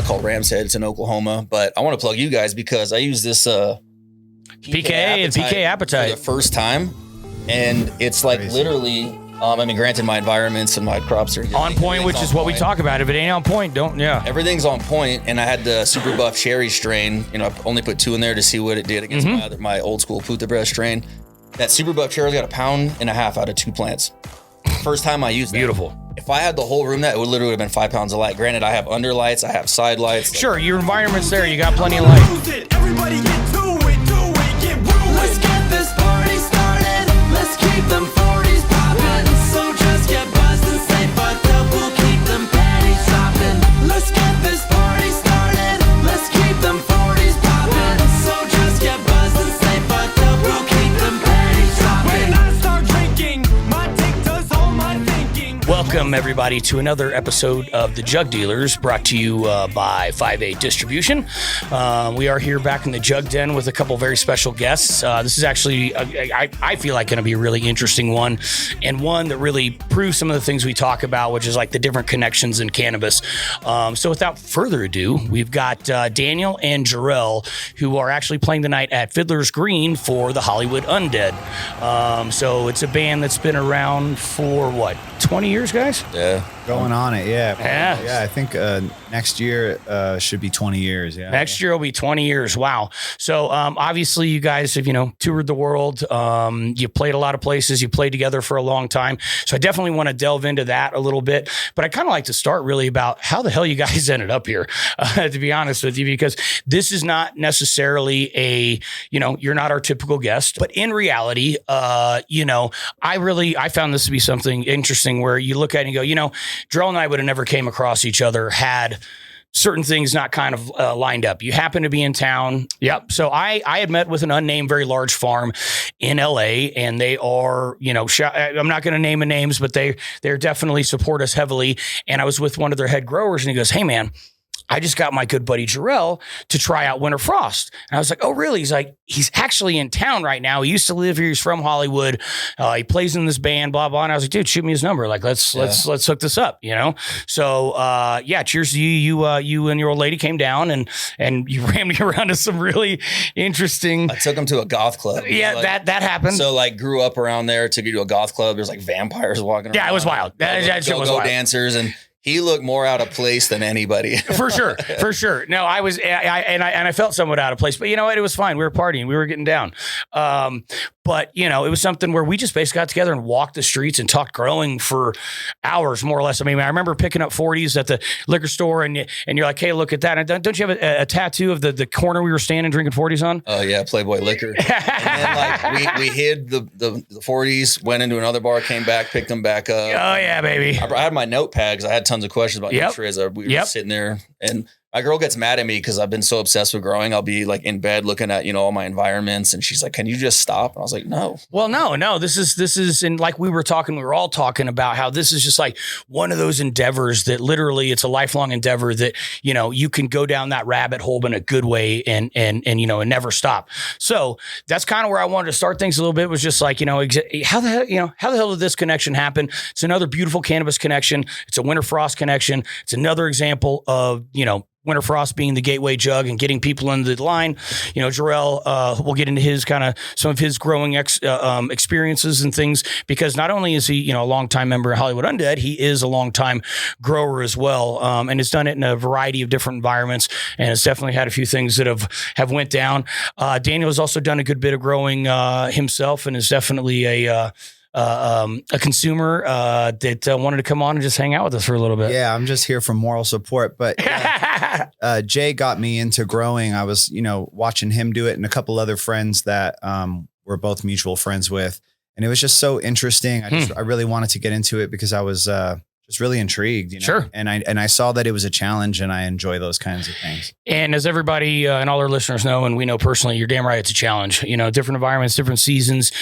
called Ram's Head. It's in Oklahoma, but I want to plug you guys because I use this PK Appetite for the first time, and it's like literally. I mean, granted, my environments and my crops are on point, which is what we talk about. If it ain't on point, everything's on point. And I had the Super Buff Cherry strain. You know, I only put 2 in there to see what it did against my old school Puta Bread strain. That Super Buff Cherry's got 1.5 pounds out of 2 plants. First time I used that. Beautiful. If I had the whole room, that it would literally have been 5 pounds of light. Granted, I have underlights, I have side lights. Sure, your environment's there. You got plenty of light. Everybody get to it, get ruined. Let's get this party started. Let's keep them 40s popping. So just get buzzed and stay fucked up. We'll keep them panties dropping. Let's get this party started. Let's keep them 40s popping. So just get buzzed and stay fucked up. We'll keep them panties dropping. When I start drinking, my dick does all my thinking. Welcome, everybody, to another episode of the Jug Dealers, brought to you by 5A Distribution. We are here back in the Jug Den with a couple very special guests. This is actually, I feel like, going to be a really interesting one, and one that really proves some of the things we talk about, which is like the different connections in cannabis. So without further ado, we've got Daniel and Jarrell, who are actually playing tonight at Fiddler's Green for the Hollywood Undead. So it's a band that's been around for, 20 years, guys? Yeah. Going on it, yeah. Yeah, I think next year should be 20 years, yeah. Next year will be 20 years, wow. So obviously you guys have, toured the world. You played a lot of places. You played together for a long time. So I definitely want to delve into that a little bit. But I kind of like to start really about how the hell you guys ended up here, to be honest with you, because this is not necessarily you're not our typical guest. But in reality, I found this to be something interesting where you look at it and you go, Jarrell and I would have never came across each other had certain things not kind of lined up. You happen to be in town. Yep. So I had met with an unnamed, very large farm in LA, and they are, I'm not going to name the names, but they're definitely support us heavily. And I was with one of their head growers, and he goes, "Hey man, I just got my good buddy Jarrell to try out Winter Frost." And I was like, "Oh, really?" He's like, "He's actually in town right now. He used to live here. He's from Hollywood. He plays in this band, blah, blah." And I was like, "Dude, shoot me his number. Like, let's hook this up, So, cheers to you. You and your old lady came down and you ran me around to some really interesting. I took him to a goth club. Yeah, that happened. So grew up around there, took you to a goth club. There's vampires walking around. Yeah, it was wild. That shit was wild. Dancers and he looked more out of place than anybody. For sure. No, I was, I felt somewhat out of place, but you know what? It was fine. We were partying. We were getting down. But it was something where we just basically got together and walked the streets and talked growing for hours, more or less. I mean, I remember picking up 40s at the liquor store and you're like, "Hey, look at that." And don't you have a tattoo of the corner we were standing drinking 40s on? Oh yeah. Playboy Liquor. And then we hid the 40s, went into another bar, came back, picked them back up. Oh yeah, baby. I had my notepad because I had tons of questions about nutrients. We were sitting there, and my girl gets mad at me because I've been so obsessed with growing. I'll be in bed looking at all my environments, and she's like, "Can you just stop?" And I was like, "No." Well, no. This is, and like we were all talking about how this is just like one of those endeavors that literally it's a lifelong endeavor that you can go down that rabbit hole in a good way and never stop. So that's kind of where I wanted to start things a little bit. Was just like how the hell did this connection happen? It's another beautiful cannabis connection. It's a Winter Frost connection. It's another example of Winter Frost being the gateway jug and getting people into the line. Jarrell will get into his kind of some of his growing experiences and things, because not only is he, a longtime member of Hollywood Undead, he is a longtime grower as well, and has done it in a variety of different environments, and has definitely had a few things that have went down. Daniel has also done a good bit of growing himself, and is definitely a consumer that wanted to come on and just hang out with us for a little bit. Yeah, I'm just here for moral support. But Jay got me into growing. I was, watching him do it and a couple other friends that we're both mutual friends with. And it was just so interesting. I really wanted to get into it because I was just really intrigued. Sure. And I saw that it was a challenge, and I enjoy those kinds of things. And as everybody and all our listeners know, and we know personally, you're damn right, it's a challenge. Different environments, different seasons,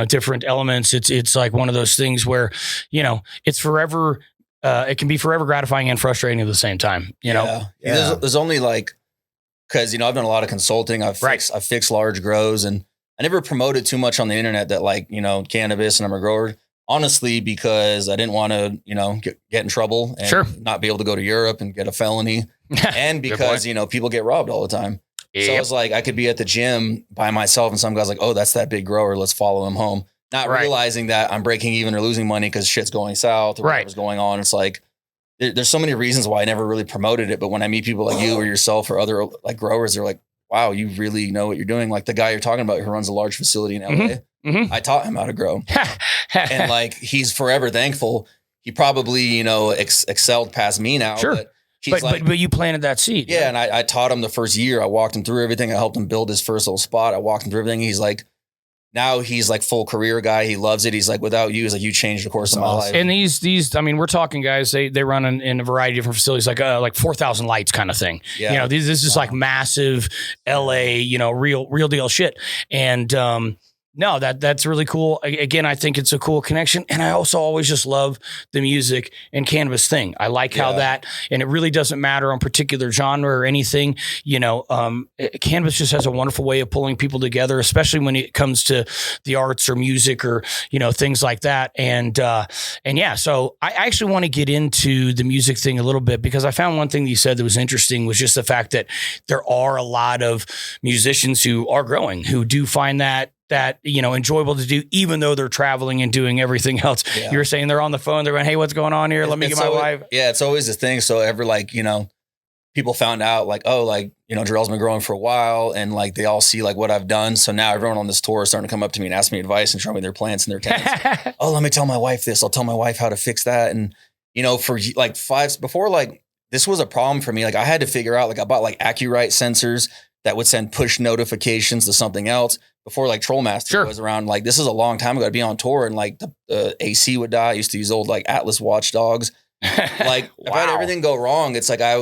different elements. It's like one of those things where, it's forever. It can be forever gratifying and frustrating at the same time. Yeah. There's only because I've done a lot of consulting. I've fixed large grows, and I never promoted too much on the internet that cannabis and I'm a grower. honestly, because I didn't want to, get in trouble and Sure. not be able to go to Europe and get a felony. And because, people get robbed all the time. So I was like, I could be at the gym by myself and some guy's like, oh, that's that big grower. Let's follow him home. Not realizing that I'm breaking even or losing money because shit's going south or whatever's going on. It's like, there's so many reasons why I never really promoted it. But when I meet people like you or yourself or other like growers, they're like, wow, you really know what you're doing. Like the guy you're talking about who runs a large facility in LA, I taught him how to grow. And like, he's forever thankful. He probably, excelled past me now. Sure. But you planted that seed. Yeah. And I taught him the first year. I walked him through everything. I helped him build his first little spot. I walked him through everything. He's like, now he's like full career guy. He loves it. He's like, without you, he's like, you changed the course of my life. And these, I mean, we're talking guys, they run in a variety of different facilities, like 4,000 lights kind of thing. Yeah. This is like massive LA, real deal shit. And, no, that's really cool. Again, I think it's a cool connection. And I also always just love the music and cannabis thing. I like how that, and it really doesn't matter on particular genre or anything, cannabis just has a wonderful way of pulling people together, especially when it comes to the arts or music or, things like that. And yeah, so I actually want to get into the music thing a little bit because I found one thing that you said that was interesting was just the fact that there are a lot of musicians who are growing, who do find that enjoyable to do, even though they're traveling and doing everything else. Yeah. You're saying they're on the phone, they're going, hey, what's going on here? Let me get my wife. Yeah, it's always the thing. So people found out like, oh, like, Jarrell's been growing for a while and like they all see like what I've done. So now everyone on this tour is starting to come up to me and ask me advice and show me their plants and their tenants. Oh, let me tell my wife this. I'll tell my wife how to fix that. And, for like before, like this was a problem for me. Like I had to figure out, like I bought like Accurite sensors that would send push notifications to something else before like Trollmaster was around. Like this is a long time ago. I'd be on tour and like the AC would die. I used to use old like Atlas watchdogs. Like I've had everything go wrong. It's like I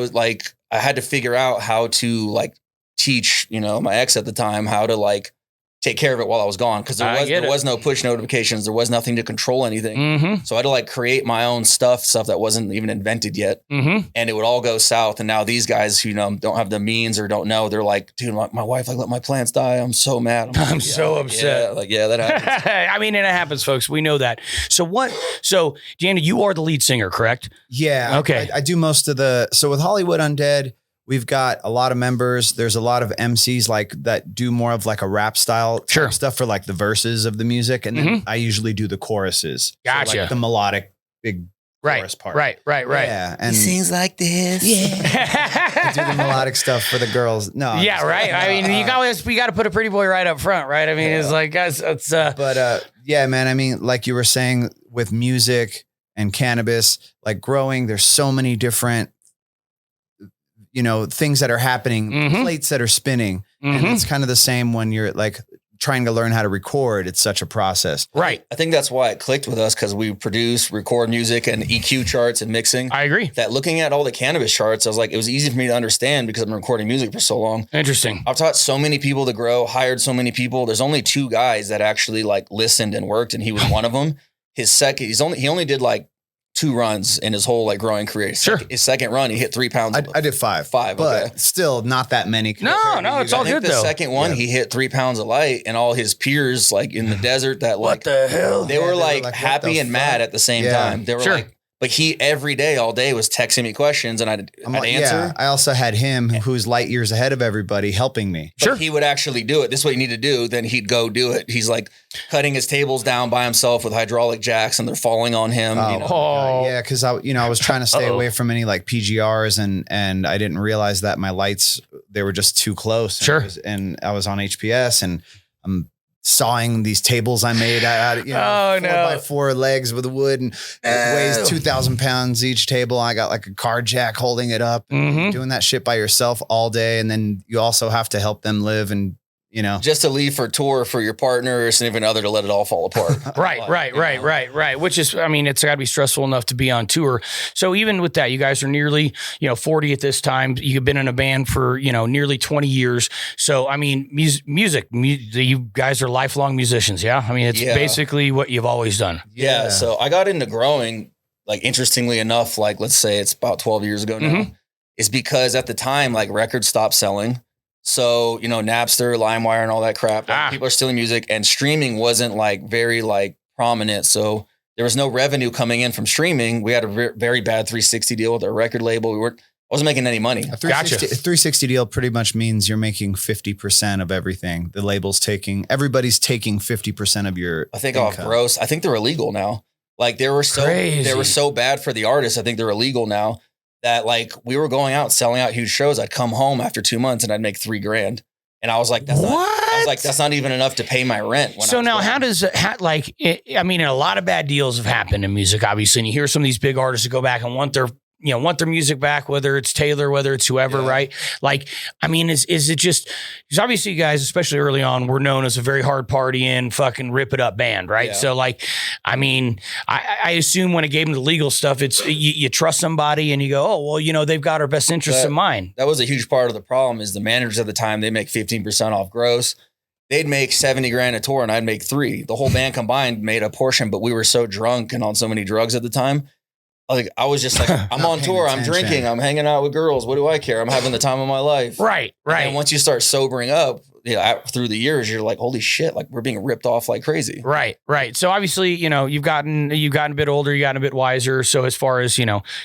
had to figure out how to like teach, my ex at the time how to like take care of it while I was gone. Cause there was no push notifications. There was nothing to control anything. So I had to like create my own stuff that wasn't even invented yet. And it would all go south. And now these guys who, don't have the means or don't know, they're like, dude, my wife, like let my plants die. I'm so mad. I'm so upset. That happens. I mean, and it happens, folks. We know that. So Jana, you are the lead singer, correct? Yeah. Okay. I do most of so with Hollywood Undead, we've got a lot of members. There's a lot of MCs like that do more of like a rap style stuff for like the verses of the music. And then I usually do the choruses. Gotcha. So like the melodic big chorus part. Right. Yeah. And he sings like this. Yeah. I do the melodic stuff for the girls. No. Yeah. Right. I mean, you got to put a pretty boy right up front, right? I mean, it's like, guys, it's, yeah, man. I mean, like you were saying with music and cannabis, like growing, there's so many different things that are happening, plates that are spinning. And it's kind of the same when you're like trying to learn how to record. It's such a process. Right. I think that's why it clicked with us because we produce, record music and EQ charts and mixing. I agree. That looking at all the cannabis charts, I was like, it was easy for me to understand because I've been recording music for so long. Interesting. I've taught so many people to grow, hired so many people. There's only 2 guys that actually like listened and worked, and he was one of them. He only did like 2 runs in his whole like growing career. His second run, he hit 3 pounds. I did 5, but still not that many. No, it's all good though. The second one, he hit 3 pounds of light, and all his peers like in the desert that like, what the hell? They were like happy and mad at the same time. They were like, but he every day, all day was texting me questions and I'd answer. Yeah, I also had him who's light years ahead of everybody helping me. But he would actually do it. This is what you need to do. Then he'd go do it. He's like cutting his tables down by himself with hydraulic jacks and they're falling on him. Yeah. Cause I was trying to stay away from any like PGRs and I didn't realize that my lights, they were just too close. And I was on HPS and I'm sawing these tables I made out, 4x4 legs with wood, and it weighs 2,000 pounds each table. I got like a car jack holding it up, doing that shit by yourself all day. And then you also have to help them live and, just to leave for tour for your partner or significant other to let it all fall apart. Right. Which is, I mean, it's got to be stressful enough to be on tour. So even with that, you guys are nearly, 40 at this time. You've been in a band for, nearly 20 years. So, I mean, music, you guys are lifelong musicians. Yeah. I mean, it's basically what you've always done. Yeah. So I got into growing, like, interestingly enough, like, let's say it's about 12 years ago now, is because at the time, like, records stopped selling. So, Napster, LimeWire and all that crap, people are stealing music, and streaming wasn't like very like prominent. So there was no revenue coming in from streaming. We had a very bad 360 deal with our record label. I wasn't making any money. A 360 deal pretty much means you're making 50% of everything. The label's everybody's taking 50% of your I think income. off gross. I think they're illegal now. Like they were so bad for the artists. I think they're illegal now that like we were going out, selling out huge shows. I'd come home after 2 months and I'd make $3,000. And I was like, that's not even enough to pay my rent. So now how does I mean, a lot of bad deals have happened in music, obviously. And you hear some of these big artists that go back and want their music back, whether it's Taylor, whether it's whoever, right? Like, I mean, is it just, because obviously you guys, especially early on, were known as a very hard partying, fucking rip it up band, right? Yeah. So like, I mean, I assume when it gave them the legal stuff, it's, you trust somebody and you go, oh, well, they've got our best interests in mind. That was a huge part of the problem is the managers at the time, they make 15% off gross. They'd make $70,000 a tour and I'd make $3. The whole band combined made a portion, but we were so drunk and on so many drugs at the time. Like I was just like, I'm on tour, I'm drinking, I'm hanging out with girls. What do I care? I'm having the time of my life. Right. And once you start sobering up, through the years, you're like, holy shit, like we're being ripped off like crazy. Right. So obviously, you've gotten a bit older, you've gotten a bit wiser. So as far as,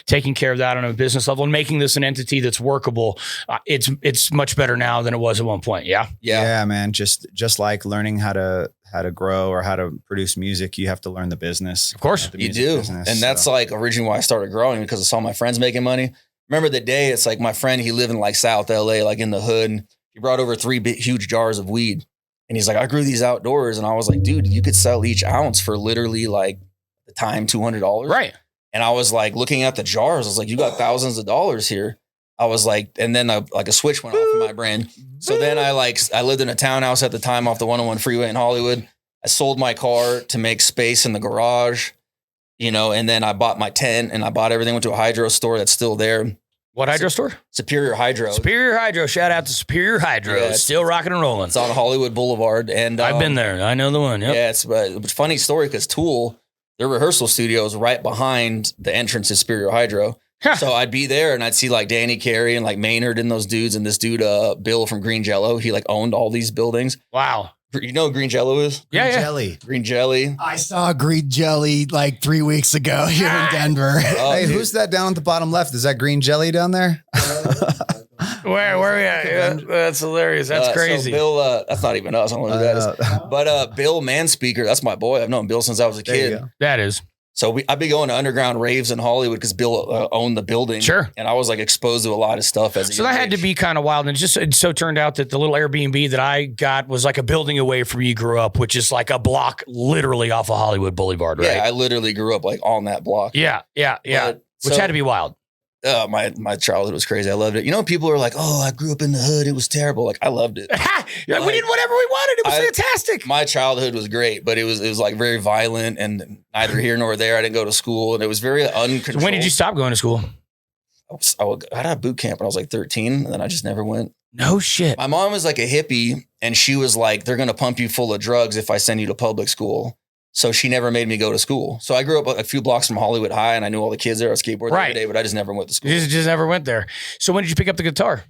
taking care of that on a business level and making this an entity that's workable, it's much better now than it was at one point. Yeah. Yeah, man. Just like learning how to grow or how to produce music, you have to learn the business. Of course you do. And that's like originally why I started growing because I saw my friends making money. Remember the day it's like my friend, he lived in like South LA, like in the hood. He brought over 3 huge jars of weed and he's like, I grew these outdoors. And I was like, dude, you could sell each ounce for literally like the time, $200. Right. And I was like looking at the jars. I was like, you got thousands of dollars here. I was like, and then a switch went off in my brain. So then I lived in a townhouse at the time off the 101 freeway in Hollywood. I sold my car to make space in the garage, and then I bought my tent and I bought everything, went to a hydro store that's still there. What hydro store? Superior Hydro. Superior Hydro. Shout out to Superior Hydro. Yeah, it's still rocking and rolling. It's on Hollywood Boulevard. And I've been there. I know the one. Yep. Yeah, it's a funny story because Tool, their rehearsal studio is right behind the entrance to Superior Hydro. So I'd be there and I'd see like Danny Carey and like Maynard and those dudes and this dude, Bill from Green Jello. He like owned all these buildings. Wow. You know what Green Jello is? Yeah. Jelly. Green Jelly. I saw Green Jelly like 3 weeks ago here in Denver. Hey, dude. who's that down at the bottom left? Is that Green Jelly down there? Where are we at? That's hilarious. That's crazy. So Bill, that's not even us. I don't know who that is. But Bill Manspeaker, that's my boy. I've known Bill since I was a There you kid. go. That is. So I'd be going to underground raves in Hollywood because Bill owned the building. Sure. And I was like exposed to a lot of stuff as a So young that had to age. be kind of wild. And it so turned out that the little Airbnb that I got was like a building away from you grew up, which is like a block literally off of Hollywood Boulevard, right? Yeah, I literally grew up like on that block. Yeah. But, Which had to be wild. My childhood was crazy. I loved it. People are like, oh, I grew up in the hood. It was terrible. Like I loved it. We did whatever we wanted. It was fantastic. My childhood was great, but it was like very violent and neither here nor there. I didn't go to school and it was very uncontrolled. When did you stop going to school? I had a boot camp when I was like 13 and then I just never went. No shit. My mom was like a hippie and she was like, they're going to pump you full of drugs if I send you to public school. So she never made me go to school. So I grew up a few blocks from Hollywood High and I knew all the kids there. I skateboarded every day, but I just never went to school. You just never went there. So when did you pick up the guitar?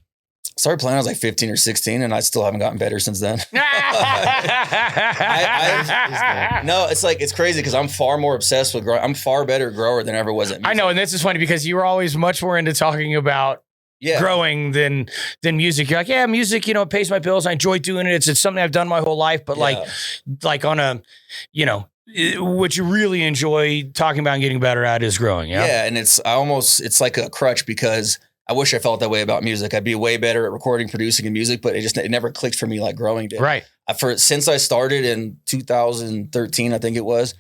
Started playing, I was like 15 or 16 and I still haven't gotten better since then. No, it's crazy because I'm far more obsessed with growing. I'm far better grower than I ever was at music. I know. And this is funny because you were always much more into talking about growing than music. You're like, yeah, music, it pays my bills. I enjoy doing it. It's something I've done my whole life. But like on a, what you really enjoy talking about and getting better at is growing. Yeah. Yeah. And it's like a crutch because I wish I felt that way about music. I'd be way better at recording, producing, and music, but it never clicked for me like growing did. Right. Since I started in 2013, I think it was,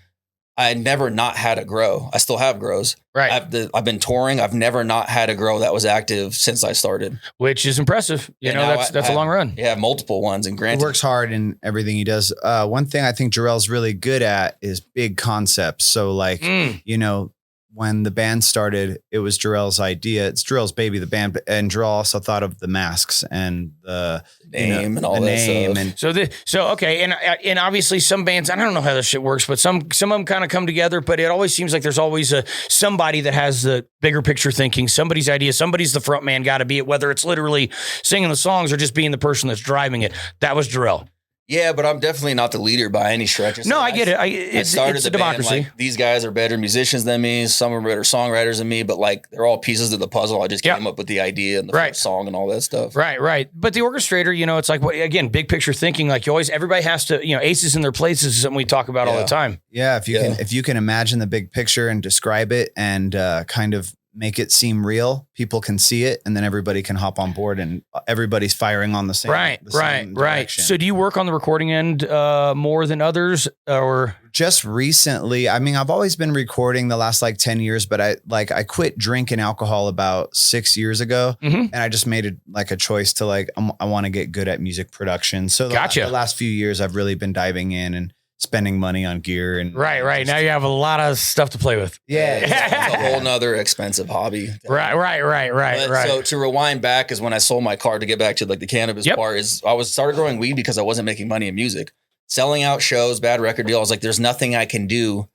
I never not had a grow. I still have grows. Right. I've been touring. I've never not had a grow that was active since I started. Which is impressive. That's a long run. Yeah, multiple ones. And He granted, works hard in everything he does. One thing I think Jarrell's really good at is big concepts. So when the band started, it was Jarrell's idea. It's Jarrell's baby, the band. And Jarrell also thought of the masks and the name and all that stuff. And obviously some bands, I don't know how this shit works, but some of them kind of come together, but it always seems like there's always somebody that has the bigger picture thinking, somebody's idea, somebody's the front man, got to be it, whether it's literally singing the songs or just being the person that's driving it. That was Jarrell. Yeah, but I'm definitely not the leader by any stretch. It's No, like, I get it. I started it's a the band, democracy. like, these guys are better musicians than me. Some are better songwriters than me, but like they're all pieces of the puzzle. I just came up with the idea and the Right. first song and all that stuff. Right. But the orchestrator, you know, it's like, again, big picture thinking. Like everybody has to, you know, aces in their places is something we talk about all the time. Yeah, if you can imagine the big picture and describe it and kind of make it seem real, people can see it, and then everybody can hop on board, and everybody's firing on the same. Same direction. So do you work on the recording end more than others, or just recently? I mean, I've always been recording the last like 10 years, but I quit drinking alcohol about 6 years ago, and I just made it like a choice to like I want to get good at music production. So the last few years, I've really been diving in and spending money on gear and right. Now you have a lot of stuff to play with. Yeah, It's a whole nother expensive hobby. Right. So to rewind back is when I sold my car to get back to like the cannabis part is I started growing weed because I wasn't making money in music, selling out shows, bad record deal. I was like, there's nothing I can do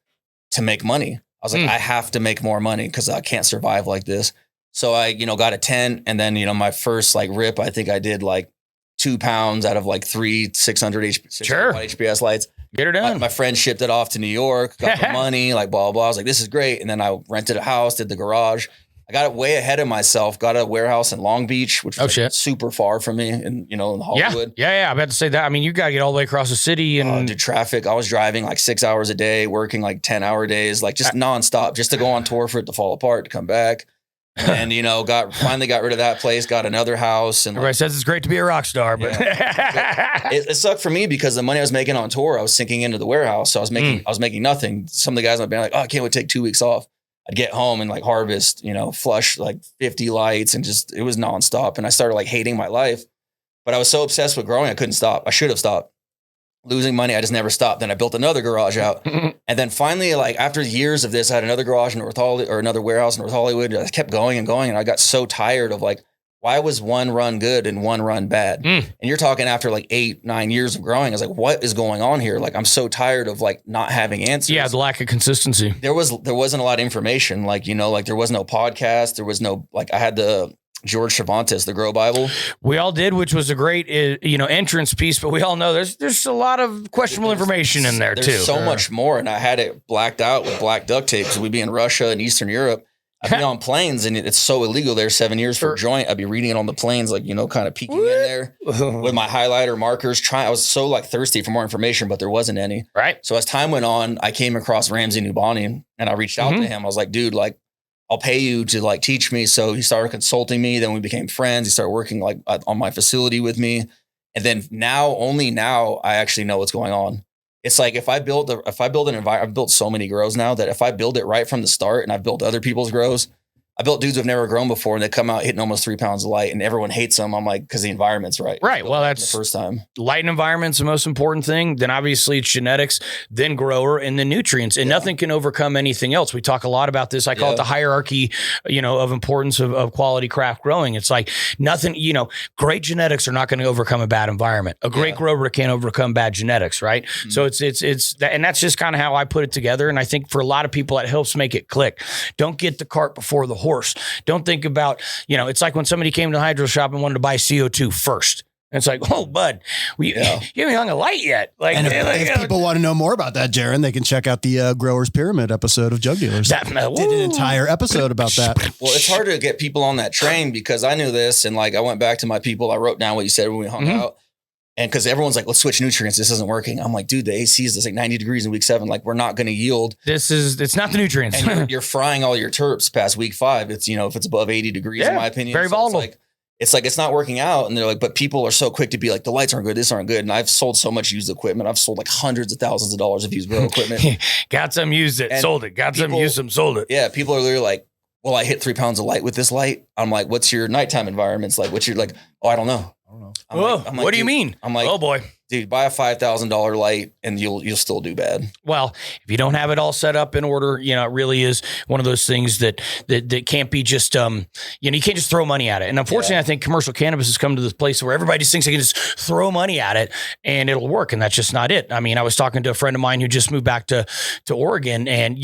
to make money. I was like, I have to make more money because I can't survive like this. So I, got a tent, and then, my first like rip, I think I did like 2 pounds out of like 3 600 HPS lights. Get her done. My friend shipped it off to New York, got the money, like blah, blah. I was like, this is great. And then I rented a house, did the garage. I got it way ahead of myself, got a warehouse in Long Beach, which was super far from me and, in Hollywood. Yeah. I'm about to say that. I mean, you got to get all the way across the city and do traffic. I was driving like 6 hours a day, working like 10-hour days, like just nonstop, just to go on tour for it to fall apart, to come back. And, finally got rid of that place, got another house. And everybody says it's great to be a rock star, but it sucked for me because the money I was making on tour, I was sinking into the warehouse. So I was making nothing. Some of the guys in my band like, oh, I can't wait to take 2 weeks off. I'd get home and like harvest, flush like 50 lights, and just, it was nonstop. And I started like hating my life, but I was so obsessed with growing, I couldn't stop. I should have stopped. Losing money, I just never stopped. Then I built another garage out. And then finally, like after years of this, I had another garage in North Hollywood, or another warehouse in North Hollywood. I kept going and going. And I got so tired of like, why was one run good and one run bad? And you're talking after like 8-9 years of growing. I was like, what is going on here? Like, I'm so tired of like not having answers. Yeah, the lack of consistency. There wasn't a lot of information. Like, like there was no podcast. There was no, like, I had the George Cervantes, the Grow Bible. We all did, which was a great, entrance piece. But we all know there's a lot of questionable information in there too. There's so much more, and I had it blacked out with black duct tape because we'd be in Russia and Eastern Europe. I'd be on planes, and it's so illegal there. 7 years for a joint. I'd be reading it on the planes, like kind of peeking in there with my highlighter markers. I was so like thirsty for more information, but there wasn't any. Right. So as time went on, I came across Ramsey Nubani, and I reached out to him. I was like, dude, like, I'll pay you to like teach me. So he started consulting me. Then we became friends. He started working like on my facility with me. And then only now I actually know what's going on. It's like if I build an environment, I've built so many grows now that if I build it right from the start, and I've built other people's grows, I built dudes who've never grown before, and they come out hitting almost 3 pounds of light, and everyone hates them. I'm like, because the environment's right. Right. Well, that's the first time. Light and environment's the most important thing. Then obviously it's genetics, then grower, and then nutrients. And nothing can overcome anything else. We talk a lot about this. I call it the hierarchy, of importance of quality craft growing. It's like nothing, great genetics are not going to overcome a bad environment. A great grower can't overcome bad genetics, right? Mm-hmm. So it's that, and that's just kind of how I put it together. And I think for a lot of people, that helps make it click. Don't get the cart before the horse. Don't think about, it's like when somebody came to the hydro shop and wanted to buy CO2 first. And it's like, oh, bud, you haven't hung a light yet. Like, and if people want to know more about that, Jaron, they can check out the Growers Pyramid episode of Jug Dealers. Did an entire episode about that. Well, it's hard to get people on that train because I knew this, and like I went back to my people. I wrote down what you said when we hung out. And because everyone's like, let's switch nutrients. This isn't working. I'm like, dude, the AC is like 90 degrees in week 7. Like, we're not going to yield. It's not the nutrients. And you're frying all your terps past week 5. It's, if it's above 80 degrees, in my opinion. Very volatile. It's not working out. And they're like, but people are so quick to be like, the lights aren't good. This aren't good. And I've sold so much used equipment. I've sold like hundreds of thousands of dollars of used grow equipment. Got some, used it, sold it. Got some, used some, sold it. Yeah. People are literally like, well, I hit 3 pounds of light with this light. I'm like, what's your nighttime environments like? What's your like, oh, I don't know. I'm like, what do you mean? I'm like, oh boy, dude, buy a $5,000 light and you'll still do bad. Well, if you don't have it all set up in order, it really is one of those things that can't be just, you can't just throw money at it. And unfortunately, I think commercial cannabis has come to this place where everybody just thinks they can just throw money at it and it'll work. And that's just not it. I mean, I was talking to a friend of mine who just moved back to Oregon, and,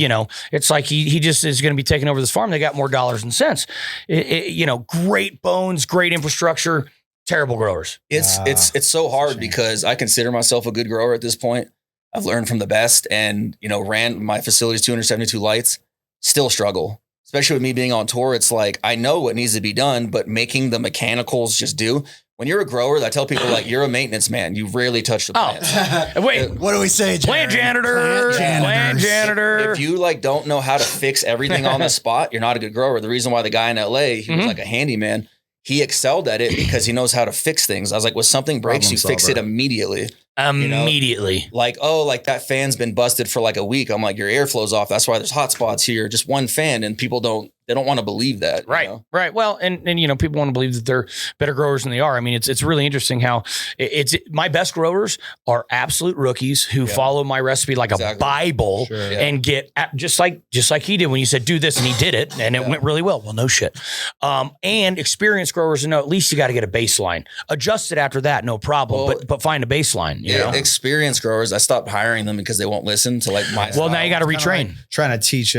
it's like he just is going to be taking over this farm. They got more dollars and cents, great bones, great infrastructure. terrible growers. It's so hard because I consider myself a good grower at this point. I've learned from the best, and ran my facility's 272 lights. Still struggle, especially with me being on tour. It's like I know what needs to be done, but making the mechanicals just do. When you're a grower, I tell people like you're a maintenance man. You rarely touch the plants. Wait, What do we say, plant janitor? Plant janitor. If you don't know how to fix everything on the spot, you're not a good grower. The reason why the guy in LA, he was like a handyman. He excelled at it because he knows how to fix things. I was like, when something breaks, you fix it immediately. Immediately. Like that fan's been busted for like a week. I'm like, your airflow's off. That's why there's hot spots here. Just one fan, and people don't want to believe that. Right. Right. Well, and people want to believe that they're better growers than they are. I mean, it's really interesting how it's my best growers are absolute rookies who follow my recipe like a Bible and get just like he did when you said do this and he did it and it went really well. Well, no shit. And experienced growers know at least you got to get a baseline. Adjust it after that, no problem. But find a baseline. You know? Experienced growers, I stopped hiring them because they won't listen to like my. Well, now you got to retrain. Like trying to teach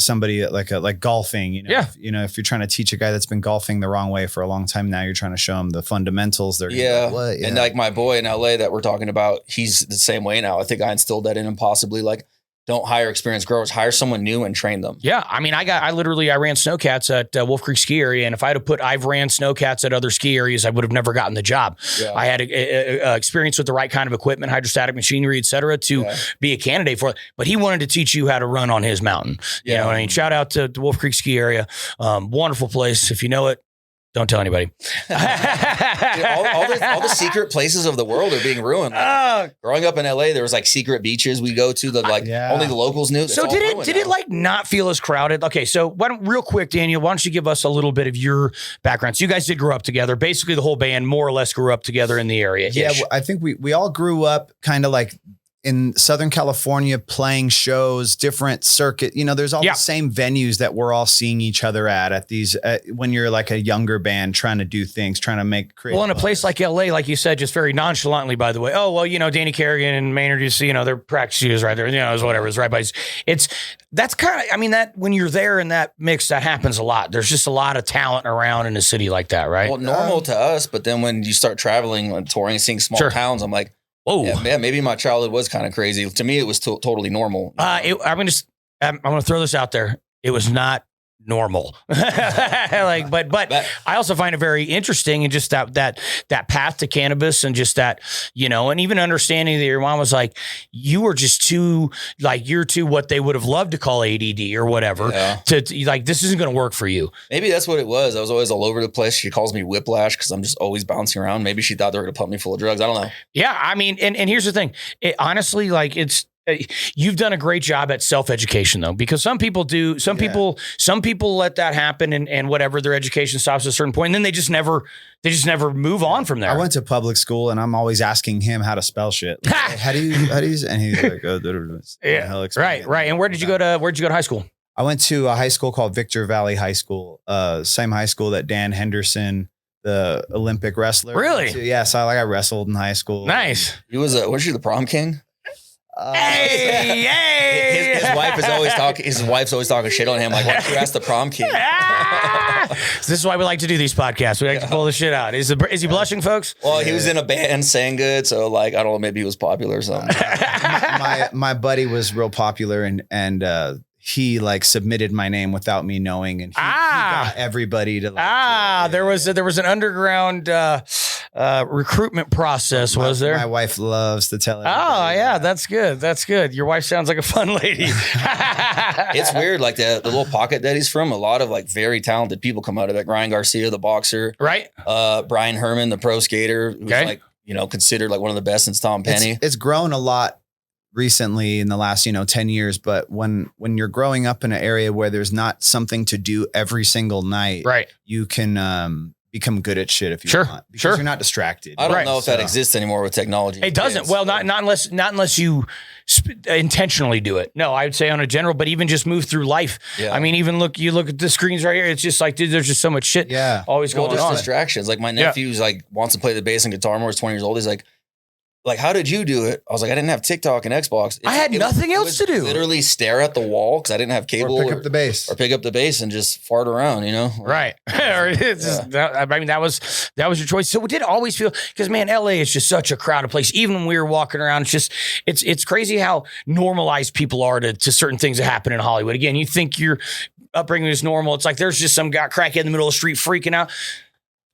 somebody like golfing. If you're trying to teach a guy that's been golfing the wrong way for a long time, now you're trying to show him the fundamentals. They're and like my boy in LA that we're talking about, he's the same way now. I think I instilled that in him possibly. Like, don't hire experienced growers, hire someone new and train them. Yeah. I mean, I ran snowcats at Wolf Creek ski area. And if I've ran snowcats at other ski areas, I would have never gotten the job. Yeah. I had experience with the right kind of equipment, hydrostatic machinery, et cetera, to be a candidate for it. But he wanted to teach you how to run on his mountain. You know what I mean? Shout out to the Wolf Creek ski area. Wonderful place. If you know it, don't tell anybody. Dude, all the secret places of the world are being ruined. Like, growing up in LA, there was like secret beaches we go to that only the locals knew. So did it like not feel as crowded? Okay, so real quick, Daniel, why don't you give us a little bit of your background? So you guys did grow up together. Basically, the whole band more or less grew up together in the area. Yeah, I think we all grew up kind of like in Southern California playing shows, different circuit, there's all the same venues that we're all seeing each other at these, when you're like a younger band trying to do things, trying to make creative. Well, in a place like LA, like you said, just very nonchalantly, by the way, Danny Kerrigan and Maynard, their practice studios right there, it's whatever, it's right by, that's kind of, that when you're there in that mix, that happens a lot. There's just a lot of talent around in a city like that, right? Well, normal to us, but then when you start traveling and touring, seeing small towns, I'm like, whoa. Yeah, maybe my childhood was kind of crazy. To me, it was totally normal. I'm going to throw this out there. It was not normal. but I also find it very interesting and just that path to cannabis and just that, and even understanding that your mom was like, you were just too, like, you're too what they would have loved to call ADD or whatever to like, this isn't going to work for you. Maybe that's what it was. I was always all over the place. She calls me whiplash because I'm just always bouncing around. Maybe she thought they were going to pump me full of drugs. I don't know. Yeah. And here's the thing. Honestly, like you've done a great job at self-education though, because some people do, some people let that happen and whatever, their education stops at a certain point and then they just never move on from there. I went to public school and I'm always asking him how to spell shit. Like, how do you, and he's like, right. And where'd you go to high school? I went to a high school called Victor Valley High School, same high school that Dan Henderson, the Olympic wrestler. Really? Yeah. So I wrestled in high school. Nice. He was was she the prom king? Hey! His wife is always talking. His wife's always talking shit on him. Like, why don't you ask the prom king? This is why we like to do these podcasts. We like to pull this shit out. Is he blushing, folks? Well, he was in a band, sang good, so like I don't know, maybe he was popular or something. my buddy was real popular, and he like submitted my name without me knowing, and he got everybody to. There was an underground recruitment process. Was there? My wife loves to tell. Oh yeah, that's good. That's good. Your wife sounds like a fun lady. It's weird, like the little pocket that he's from. A lot of like very talented people come out of that. Ryan Garcia, the boxer, right? Brian Herman, the pro skater, who's like considered like one of the best since Tom Penny. It's grown a lot recently in the last 10 years, but when you're growing up in an area where there's not something to do every single night, right, you can become good at shit if you want, because you're not distracted. I don't know if that exists anymore with technology. It doesn't. Well, not unless you intentionally do it. No, I would say on a general, but even just move through life. Yeah. I mean, even look at the screens right here. It's just like, dude, there's just so much shit always going on. Distractions. Like my nephew's like wants to play the bass and guitar more. He's 20 years old. He's like, like, how did you do it? I was like, I didn't have TikTok and Xbox. I had nothing else to do. Literally stare at the wall because I didn't have cable. Or pick up the bass. Or pick up the bass and just fart around, you know? Right. Or it's just, I mean, that was your choice. So it did always feel, because man, LA is just such a crowded place. Even when we were walking around, it's crazy how normalized people are to certain things that happen in Hollywood. Again, you think your upbringing is normal. It's like there's just some guy crackhead in the middle of the street freaking out.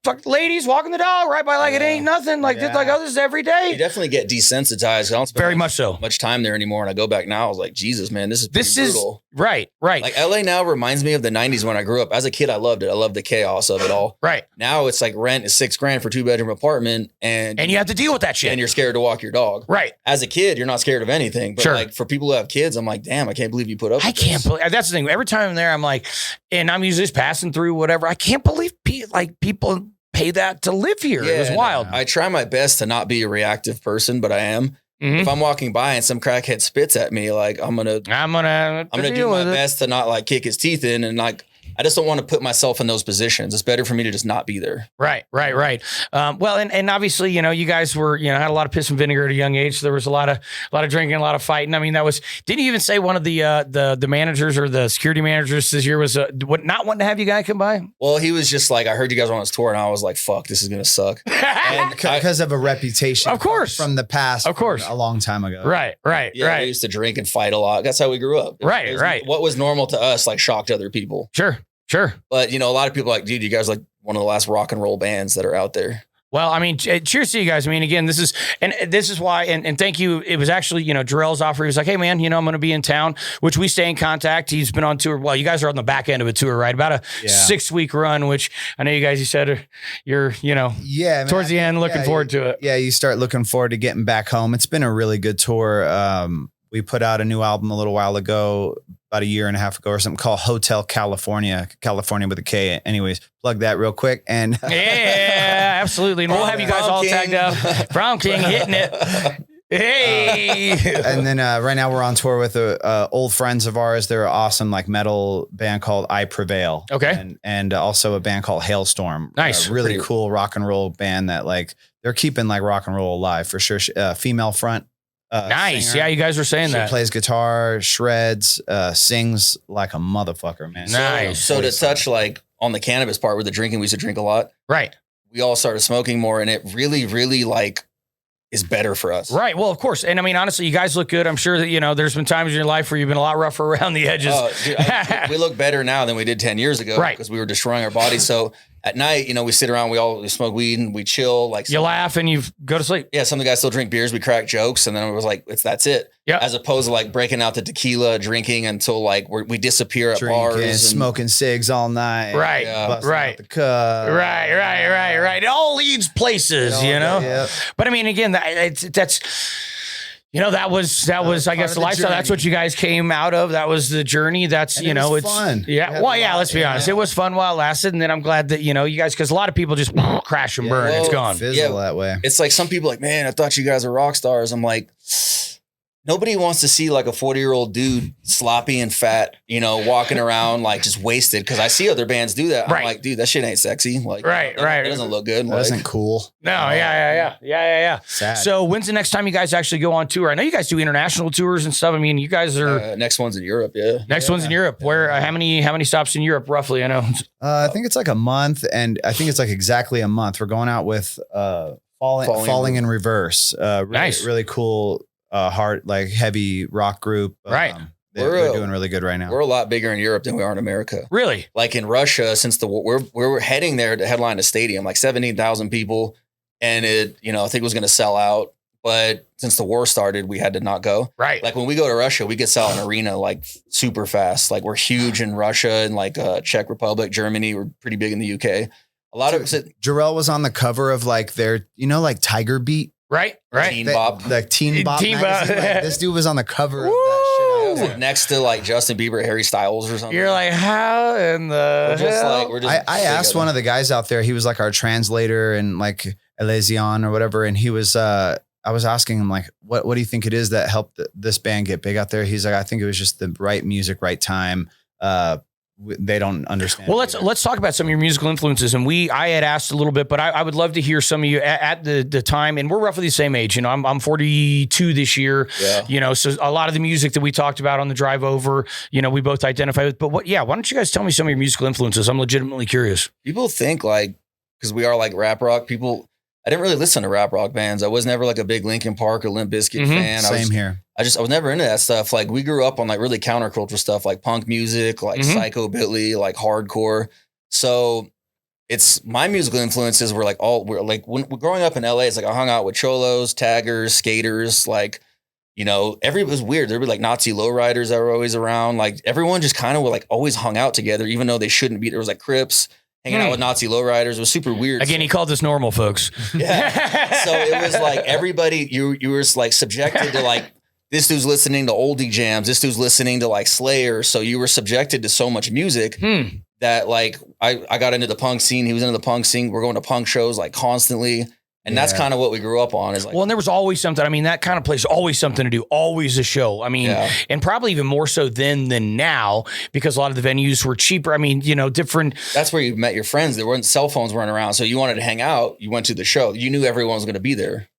Fuck ladies walking the dog right by like it ain't nothing. Like this is every day. You definitely get desensitized. I don't spend Very much so. much time there anymore. And I go back now, I was like, Jesus, man, this is brutal. Right. Like LA now reminds me of the 90s when I grew up. As a kid, I loved it. I loved the chaos of it all. Right. Now it's like rent is $6,000 for 2-bedroom apartment. And you have to deal with that shit. And you're scared to walk your dog. Right. As a kid, you're not scared of anything. But Sure. like for people who have kids, I'm like, damn, I can't believe you put up with I can't this. believe that's the thing. Every time I'm there, I'm like, and I'm usually just passing through whatever. I can't believe people pay that to live here. It was wild. I try my best to not be a reactive person, but I am. Mhm. If I'm walking by and some crackhead spits at me, like I'm gonna do my best to not like kick his teeth in, and like I just don't want to put myself in those positions. It's better for me to just not be there. Right. Well, and obviously, you guys were, had a lot of piss and vinegar at a young age. So there was a lot of drinking, a lot of fighting. I mean, didn't you even say one of the managers or the security managers this year was not wanting to have you guys come by? Well, he was just like, I heard you guys were on this tour, and I was like, fuck, this is gonna suck. And Because of a reputation, Of course. from the past, Of course. a long time ago. Right. We used to drink and fight a lot. That's how we grew up. Right. What was normal to us, like shocked other people. Sure. But a lot of people are like, dude, you guys are like one of the last rock and roll bands that are out there. Well, I mean, cheers to you guys. I mean, again, this is why, and thank you. It was actually, Jarrell's offer. He was like, hey man, I'm going to be in town, which we stay in contact. He's been on tour. Well, you guys are on the back end of a tour, right? About a 6-week run, which I know you said you're, towards the end, looking forward to it. Yeah. You start looking forward to getting back home. It's been a really good tour. We put out a new album a little while ago, about a year and a half ago or something, called Hotel California with a K. Anyways, plug that real quick. And yeah, absolutely. And we'll have you guys all tagged up. Prom King hitting it. Hey. And then right now we're on tour with old friends of ours. They're an awesome like metal band called I Prevail. Okay. And also a band called Hailstorm. Nice. Really cool rock and roll band that like they're keeping like rock and roll alive for sure. Female front. Nice. Singer. Yeah, you guys were saying She that. plays guitar, shreds, sings like a motherfucker, man. Nice. So to touch like on the cannabis part with the drinking, we used to drink a lot. Right. We all started smoking more, and it really, really like is better for us. Right. Well, of course. And I mean, honestly, you guys look good. I'm sure that, there's been times in your life where you've been a lot rougher around the edges. Dude, we look better now than we did 10 years ago. Right. Because we were destroying our bodies. So at night, we sit around, we smoke weed and we chill. Like you laugh and you go to sleep. Yeah. Some of the guys still drink beers. We crack jokes. And then it was like, that's it. Yeah. As opposed to like breaking out the tequila, drinking until like we disappear at bars. And smoking cigs all night. Right. busting Right. out the cup. Right. It all leads places, Yeah. But I mean, again, that was, I guess, the lifestyle. That's what you guys came out of. That was the journey. That's, And it was it's fun. Yeah. Well, yeah, let's be honest. It was fun while it lasted. And then I'm glad that, you guys, because a lot of people just crash and burn. It's gone. Fizzle that way. It's like some people like, man, I thought you guys were rock stars. I'm like, nobody wants to see like a 40-year-old dude sloppy and fat, walking around like just wasted. Because I see other bands do that. Right. I'm like, dude, that shit ain't sexy. Like, Right. It doesn't look good. That isn't cool. No, yeah. Sad. So when's the next time you guys actually go on tour? I know you guys do international tours and stuff. I mean, you guys are next one's in Europe. Yeah. next one's in Europe. Where how many stops in Europe roughly? I know. I think it's like a month, and I think it's like exactly a month. We're going out with Falling in Reverse. Nice. Really cool, hard, like heavy rock group. Right. They're doing really good right now. We're a lot bigger in Europe than we are in America. Really? Like in Russia, since we're heading there to headline a stadium, like 17,000 people, and it, I think it was going to sell out. But since the war started, we had to not go. Right. Like when we go to Russia, we could sell an arena like super fast. Like we're huge in Russia and like Czech Republic, Germany. We're pretty big in the UK. A lot of Jarrell was on the cover of like their, like Tiger Beat. Right. Teen Bop. The Teen Bop Teen Bop. magazine. Like, this dude was on the cover of that shit. It was like next to like Justin Bieber, Harry Styles or something. You're like, how in the I asked one of the guys out there, he was like our translator and like Elysion or whatever. And he was, I was asking him like, what do you think it is that helped this band get big out there? He's like, I think it was just the right music, right time. they don't understand. Well, let's talk about some of your musical influences. And I had asked a little bit, but I would love to hear some of you at the time. And we're roughly the same age. You know, I'm 42 this year. Yeah. You know, so a lot of the music that we talked about on the drive over, you know, we both identify with. But why don't you guys tell me some of your musical influences? I'm legitimately curious. People think like, because we are like rap rock people. I didn't really listen to rap rock bands. I was never like a big Linkin Park or Limp Bizkit fan. Same here. I was never into that stuff. Like we grew up on like really counterculture stuff, like punk music, like psychobilly, like hardcore. So it's my musical influences were like when growing up in LA, it's like I hung out with cholos, taggers, skaters, like, you know, it was weird. There were like Nazi lowriders that were always around. Like everyone just kind of were like always hung out together, even though they shouldn't be. There was like Crips. Hanging out with Nazi lowriders was super weird. Again, he called us normal folks. Yeah. So it was like everybody, you were like subjected to like, this dude's listening to oldie jams. This dude's listening to like Slayer. So you were subjected to so much music that like, I got into the punk scene. He was into the punk scene. We're going to punk shows like constantly. And that's kind of what we grew up on. Is like, well, and there was always something. I mean, that kind of place, always something to do, always a show. I mean, and probably even more so then than now, because a lot of the venues were cheaper. I mean, you know, different. That's where you met your friends. There weren't cell phones weren't around. So you wanted to hang out. You went to the show. You knew everyone was going to be there.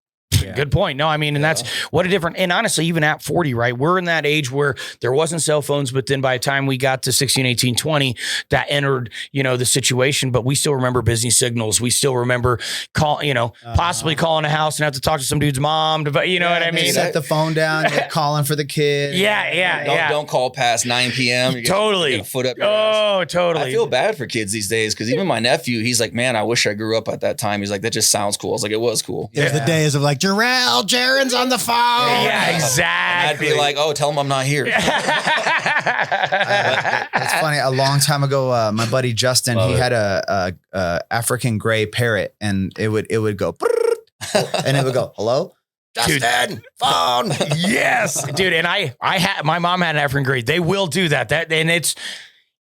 Yeah. Good point. No, I mean, and that's what a different, and honestly, even at 40, right? We're in that age where there wasn't cell phones, but then by the time we got to 16, 18, 20, that entered, you know, the situation, but we still remember busy signals. We still remember possibly calling a house and have to talk to some dude's mom, you know what I mean? Set the phone down, they're calling for the kid. Don't call past 9 p.m. Totally. Get a foot up your ass. Totally. I feel bad for kids these days because even my nephew, he's like, man, I wish I grew up at that time. He's like, that just sounds cool. I was like, it was cool. There's the days of like, Jarrell, Jaren's on the phone. Yeah, exactly. And I'd be like, oh, tell him I'm not here. That's funny. A long time ago, my buddy Justin, he had a African gray parrot, and it would go, and it would go, hello, Justin, phone. Yes, dude. And my mom had an African gray. They will do that.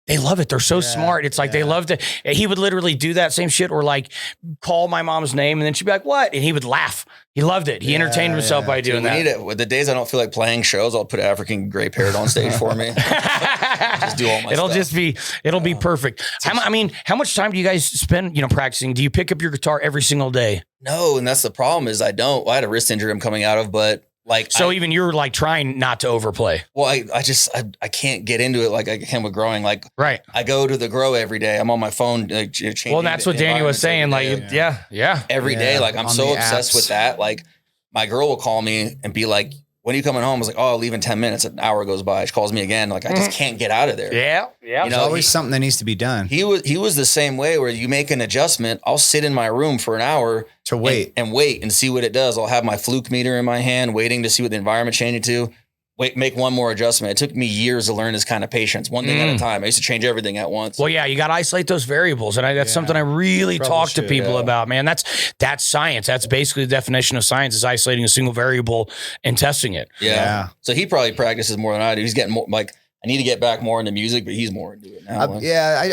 They love it. They're so smart. It's like they love to. He would literally do that same shit, or like call my mom's name, and then she'd be like, "What?" And he would laugh. He loved it. He entertained himself by doing that. We need it. With the days I don't feel like playing shows, I'll put an African gray parrot on stage for me. Just do all my stuff. It'll be perfect. How much time do you guys spend, practicing? Do you pick up your guitar every single day? No, and that's the problem is I don't. I had a wrist injury I'm coming out of, but. Even you're like trying not to overplay. Well, I can't get into it like I can with growing. Like, right. I go to the grow every day. I'm on my phone. Well, that's what Danny was saying. Like, every day. Like, I'm so obsessed with that. Like, my girl will call me and be like, when are you coming home? I was like, oh, I'll leave in 10 minutes. An hour goes by. She calls me again. Like, I just can't get out of there. Yeah. There's always something that needs to be done. He was the same way where you make an adjustment. I'll sit in my room for an hour to wait and see what it does. I'll have my fluke meter in my hand, waiting to see what the environment changing to. Make one more adjustment. It took me years to learn this kind of patience, one thing at a time. I used to change everything at once. Well, yeah, you got to isolate those variables. And that's something I really talk to people about, man. That's science. That's basically the definition of science, is isolating a single variable and testing it. Yeah. So he probably practices more than I do. He's getting more like, I need to get back more into music, but he's more into it now.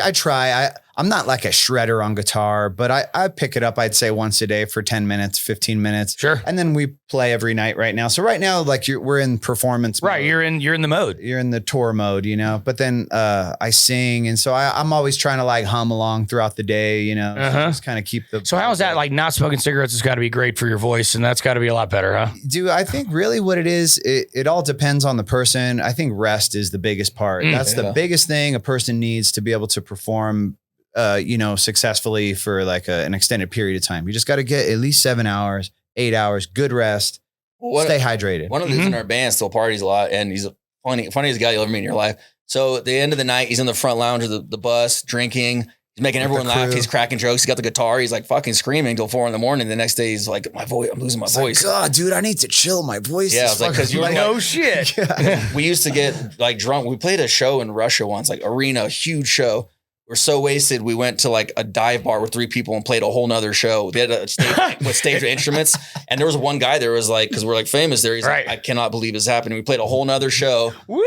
I try. I'm not like a shredder on guitar, but I pick it up, I'd say once a day for 10 minutes, 15 minutes. Sure. And then we play every night right now. So right now, like we're in performance mode. Right. You're in the mode. You're in the tour mode, but then I sing. And so I'm always trying to like hum along throughout the day, so just kind of keep the. So how is that? Like, not smoking cigarettes has got to be great for your voice, and that's got to be a lot better, huh? Dude, I think really what it is, it all depends on the person. I think rest is the biggest part. That's the biggest thing a person needs to be able to perform successfully for like an extended period of time. You just got to get at least 7 hours, 8 hours, good rest, stay hydrated. One of the dudes in our band still parties a lot, and he's the funniest guy you'll ever meet in your life. So at the end of the night, he's in the front lounge of the bus drinking. He's making everyone laugh. He's cracking jokes. He's got the guitar. He's like fucking screaming till 4 a.m. The next day, he's like, my voice, I'm losing my voice. Like, God, dude, I need to chill. My voice. Yeah, I was like, because you no shit. We used to get like drunk. We played a show in Russia once, like arena, huge show. We're so wasted. We went to like a dive bar with 3 people and played a whole nother show. We had a stage with stage instruments. And there was one guy there was like, because we're like famous there. He's like, I cannot believe this happened. We played a whole nother show. Woo!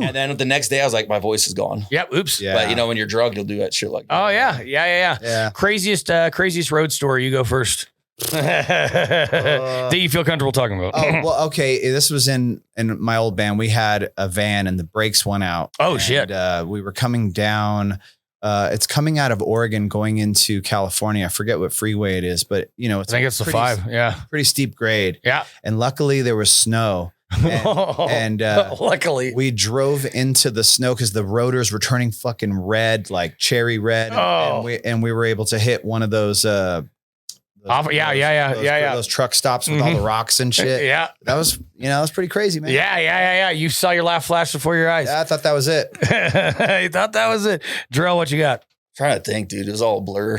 And then the next day I was like, my voice is gone. Yep. Oops. Yeah. But when you're drugged, you'll do that shit like that. Oh yeah. Yeah. Craziest road story. You go first. that you feel comfortable talking about? Oh, well, okay. This was in my old band. We had a van and the brakes went out. Oh, and, shit. We were coming down. It's coming out of Oregon going into California. I forget what freeway it is, but you know, I think it's the 5. Yeah. pretty steep grade. Yeah. And luckily there was snow. And luckily we drove into the snow because the rotors were turning fucking red, like cherry red. Oh. And we were able to hit one of those, those truck stops with all the rocks and shit. Yeah. That was, that was pretty crazy, man. Yeah. You saw your laugh flash before your eyes. Yeah, I thought that was it. You thought that was it. Drill, what you got? Trying to think, dude. It was all blur.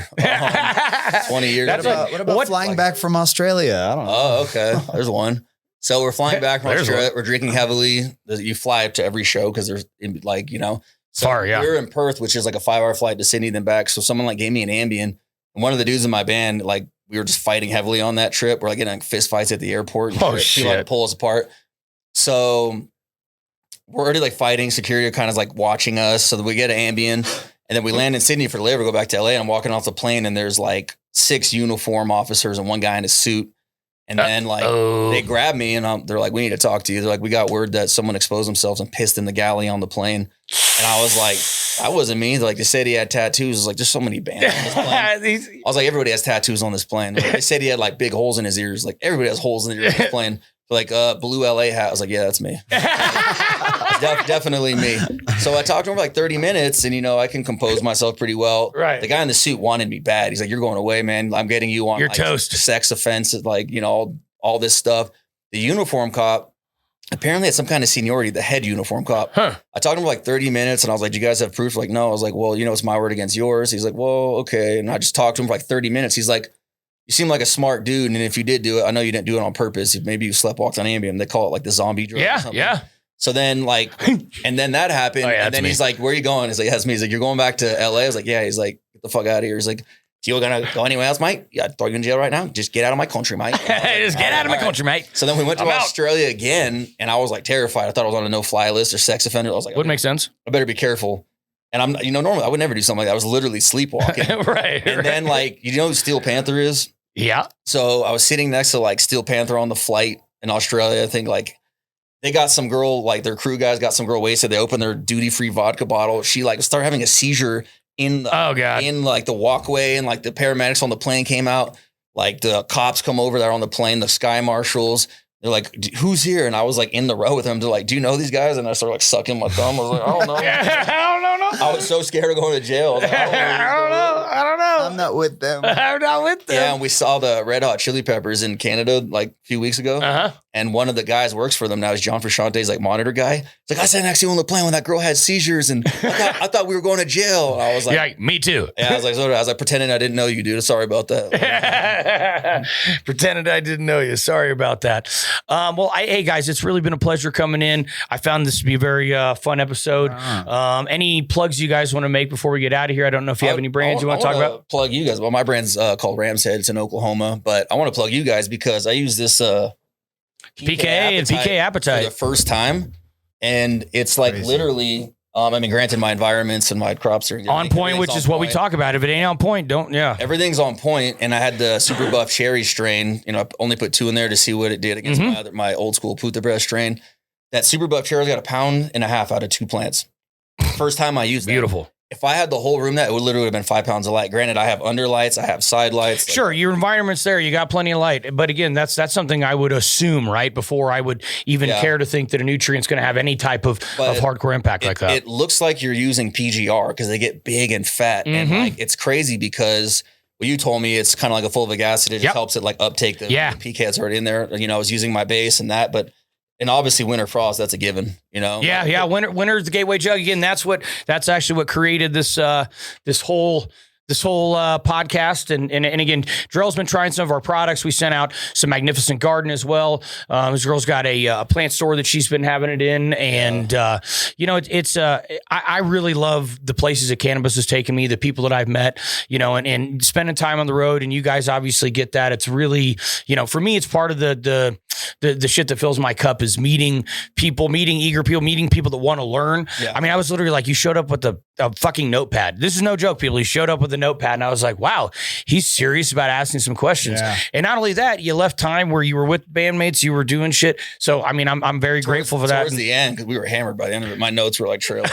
20 years. What about flying back from Australia? I don't know. Oh, okay. There's one. So we're flying back from Australia. We're drinking heavily. You fly up to every show because there's So far, yeah. We were in Perth, which is like a 5-hour flight to Sydney, then back. So someone like gave me an Ambien. And one of the dudes in my band, like we were just fighting heavily on that trip. We're like getting like fist fights at the airport. And People like to pull us apart. So we're already like fighting. Security are kind of like watching us. So that we get an Ambien. And then we land in Sydney for the layover, go back to LA. And I'm walking off the plane and there's like 6 uniform officers and one guy in a suit. And then they grab me and they're like, we need to talk to you. They're like, we got word that someone exposed themselves and pissed in the galley on the plane. And I was like, that wasn't me. Like they said he had tattoos. I was like, there's so many bands on this plane. I was like, everybody has tattoos on this plane. Like, they said he had like big holes in his ears. Like everybody has holes in their ears on this plane. Like blue LA hat. I was like, yeah, that's me. Definitely me. So I talked to him for like 30 minutes and, I can compose myself pretty well. Right. The guy in the suit wanted me bad. He's like, you're going away, man. I'm getting you on You're like, toast. Sex offense, like, all this stuff. The uniform cop apparently had some kind of seniority, the head uniform cop. Huh. I talked to him for like 30 minutes and I was like, do you guys have proof? Like, no. I was like, well, it's my word against yours. He's like, well, okay. And I just talked to him for like 30 minutes. He's like, you seem like a smart dude. And if you did do it, I know you didn't do it on purpose. Maybe you sleepwalked on Ambien. They call it like the zombie drug. Yeah. So then and then that happened. And then he's like, where are you going? He's like, that's me. He's like, you're going back to LA? I was like, yeah. He's like, get the fuck out of here. He's like, you're going to go anywhere else, mate? Yeah, I'd throw you in jail right now. Just get out of my country, mate. Just get out of my country, mate. So then we went to Australia again and I was like terrified. I thought I was on a no-fly list or sex offender. I was like, would make sense. I better be careful. And I'm, normally I would never do something like that. I was literally sleepwalking. Right. And then like, who Steel Panther is? Yeah. So I was sitting next to like Steel Panther on the flight in Australia. I think like they got some girl, like their crew guys got some girl wasted. They opened their duty-free vodka bottle. She like started having a seizure in like the walkway, and like the paramedics on the plane came out. Like the cops come over there on the plane, the sky marshals. They're like, who's here? And I was like in the row with them. They're like, do you know these guys? And I started like sucking my thumb. I was like, I don't know. I don't know. I was so scared of going to jail. I was like, I don't know. I'm not with them. I'm not with them. Yeah, and we saw the Red Hot Chili Peppers in Canada like a few weeks ago. Uh-huh. And one of the guys works for them now. Is John Frusciante's like monitor guy. He's like, I sat next to you on the plane when that girl had seizures, and I thought we were going to jail. And I was like, yeah, me too. Yeah, I was like pretending I didn't know you, dude. Sorry about that. Pretended I didn't know you. Sorry about that. Hey guys, it's really been a pleasure coming in. I found this to be a very fun episode. Any plugs you guys want to make before we get out of here? I don't know if you have any brands you want to talk about. Plug you guys. Well, my brand's called Ram's Head. It's in Oklahoma, but I want to plug you guys because I use this PK and PK Appetite for the first time, and it's like literally. Granted, my environments and my crops are on point, which is what we talk about. If it ain't on point, everything's on point. And I had the super buff cherry strain. I only put 2 in there to see what it did against my old school Puta Breath strain. That super buff cherry's got 1.5 pounds out of 2 plants. First time I used that. Beautiful. If I had the whole room, it would literally have been 5 pounds of light. Granted, I have underlights, I have side lights. Sure, your environment's there. You got plenty of light. But again, that's something I would assume, right? Before I would even care to think that a nutrient's going to have any type of hardcore impact like that. It looks like you're using PGR because they get big and fat. And like it's crazy because you told me it's kind of like a fulvic acid. It just helps it like uptake the PK that's already in there. I was using my base and that, but and obviously winter frost, that's a given, Yeah. Winter's the gateway jug. Again, that's actually what created this whole podcast. And again, Drell's been trying some of our products. We sent out some Magnificent Garden as well. This girl's got a plant store that she's been having it in. And, I really love the places that cannabis has taken me, the people that I've met, and spending time on the road. And you guys obviously get that. It's really, for me, it's part of the the shit that fills my cup is meeting people, meeting eager people, meeting people that want to learn. Yeah. I mean, I was literally like, you showed up with a fucking notepad. This is no joke, people. He showed up with a notepad, and I was like, wow, he's serious about asking some questions. Yeah. And not only that, you left time where you were with bandmates, you were doing shit. So, I mean, I'm very grateful for that. Towards the end, because we were hammered by the end of it. My notes were like trail.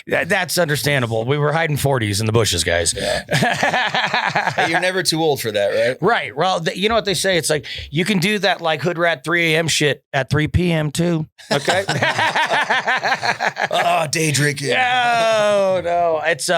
That's understandable. We were hiding 40s in the bushes, guys. Hey, you're never too old for that, right? Right. Well, you know what they say? It's like, you can do that like hood rat 3 a.m. shit at 3 p.m. too. Okay. Oh, day drinking. No. It's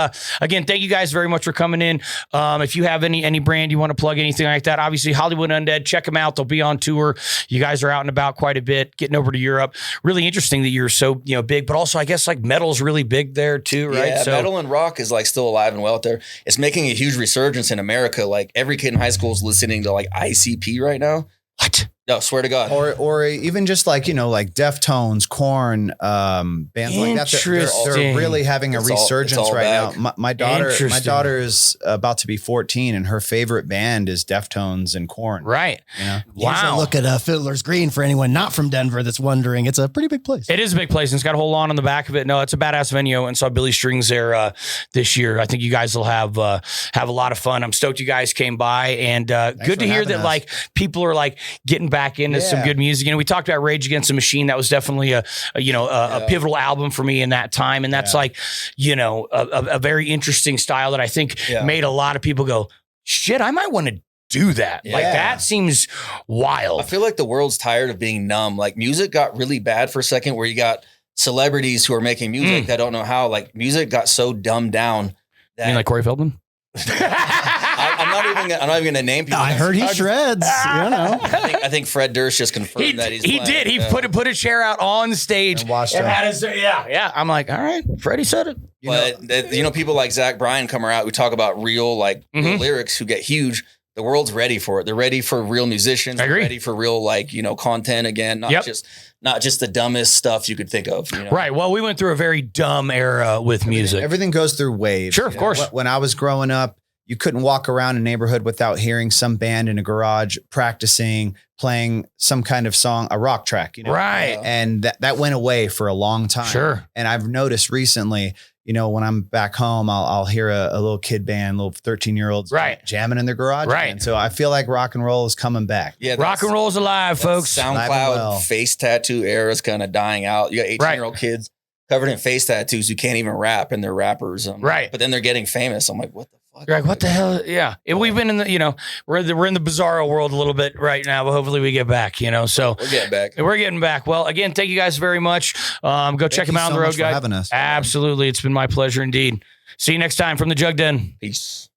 again, thank you guys very much for coming in. If you have any brand you want to plug, anything like that, obviously Hollywood Undead, check them out. They'll be on tour. You guys are out and about quite a bit, getting over to Europe. Really interesting that you're so big, but also I guess like metal's really big there too, right? Yeah, So metal and rock is like still alive and well out there. It's making a huge resurgence in America. Like every kid in high school is listening to like ICP right now. what? No, swear to God. Or even just like, like Deftones, Korn, bands like that. They're Interesting. really having a It's all resurgence right back. now. My daughter Interesting. is about to be 14, and her favorite band is Deftones and Korn. Right. Wow. Look at Fiddler's Green for anyone not from Denver that's wondering. It's a pretty big place. It is a big place, and it's got a whole lawn on the back of it. No, it's a badass venue, and saw Billy Strings there this year. I think you guys will have a lot of fun. I'm stoked you guys came by, and good to for hear having that us. like people are like getting back into some good music. We talked about Rage Against the Machine. That was definitely a pivotal album for me in that time, and that's like a very interesting style that I think made a lot of people go, shit, I might want to do that. Like that seems wild. I feel like the world's tired of being numb. Like music got really bad for a second, where you got celebrities who are making music that don't know how. Like music got so dumbed down that You mean like Corey Feldman? I'm not even gonna name people. I heard he shreds. I think Fred Durst just confirmed that he's he playing. did. He put a chair out on stage And watched and him. had his, I'm like, all right, Freddie said it. But people like Zach Bryan come around who talk about real real lyrics who get huge. The world's ready for it. They're ready for real musicians. I agree. They're ready for real content again. Not just the dumbest stuff you could think of. Right. Well, we went through a very dumb era with music. Everything goes through waves. Sure, of course. When I was growing up, you couldn't walk around a neighborhood without hearing some band in a garage practicing, playing some kind of song, a rock track, Right. And that went away for a long time. Sure. And I've noticed recently, when I'm back home, I'll hear a little kid band, little 13-year-olds jamming in their garage. Right. And so I feel like rock and roll is coming back. Yeah, Rock and roll is alive, folks. Alive and SoundCloud well. face tattoo era is kind of dying out. You got 18-year-old kids covered in face tattoos who can't even rap, and they're rappers. Right. But then they're getting famous. I'm like, what the fuck? You're like, what the hell? Yeah. And we've been in the, we're in the bizarro world a little bit right now, but hopefully we get back, so We're getting back. we're getting back. Well, again, thank you guys very much. Go check them out on the road, guys. Having us. Absolutely. It's been my pleasure indeed. See you next time from the Jug Den. Peace.